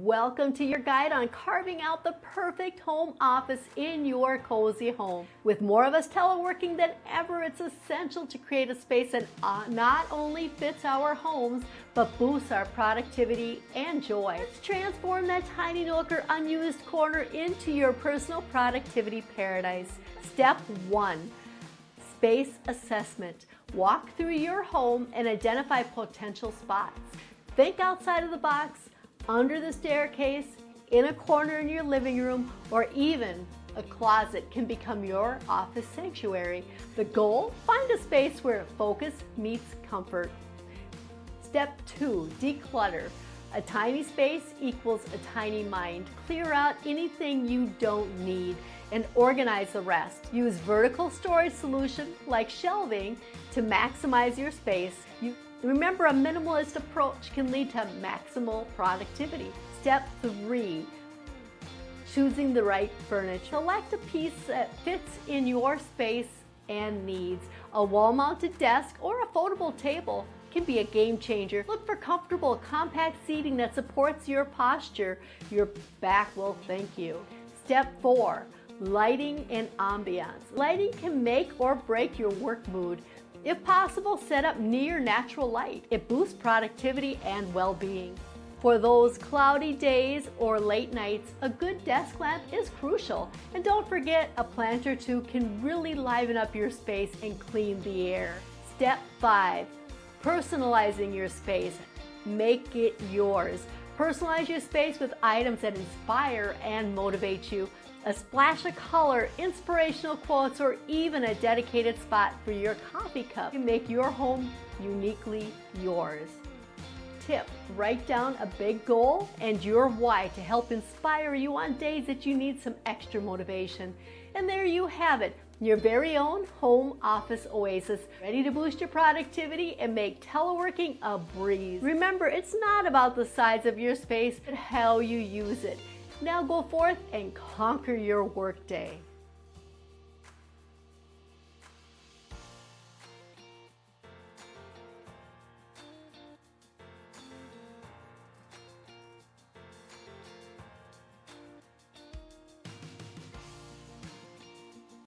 Welcome to your guide on carving out the perfect home office in your cozy home. With more of us teleworking than ever, it's essential to create a space that not only fits our homes, but boosts our productivity and joy. Let's transform that tiny nook or unused corner into your personal productivity paradise. Step 1, space assessment. Walk through your home and identify potential spots. Think outside of the box, under the staircase, in a corner in your living room, or even a closet can become your office sanctuary. The goal? Find a space where focus meets comfort. Step 2, declutter. A tiny space equals a tiny mind. Clear out anything you don't need and organize the rest. Use vertical storage solution like shelving to maximize your space. Remember, a minimalist approach can lead to maximal productivity. Step 3, choosing the right furniture. Select a piece that fits in your space and needs. A wall-mounted desk or a foldable table can be a game changer. Look for comfortable, compact seating that supports your posture. Your back will thank you. Step 4, lighting and ambiance. Lighting can make or break your work mood. If possible, set up near natural light. It boosts productivity and well-being. For those cloudy days or late nights, a good desk lamp is crucial. And don't forget, a plant or two can really liven up your space and clean the air. Step 5, personalizing your space. Make it yours. Personalize your space with items that inspire and motivate you. A splash of color, inspirational quotes, or even a dedicated spot for your coffee cup can make your home uniquely yours. Tip, write down a big goal and your why to help inspire you on days that you need some extra motivation. And there you have it, your very own home office oasis, ready to boost your productivity and make teleworking a breeze. Remember, it's not about the size of your space, but how you use it. Now go forth and conquer your workday.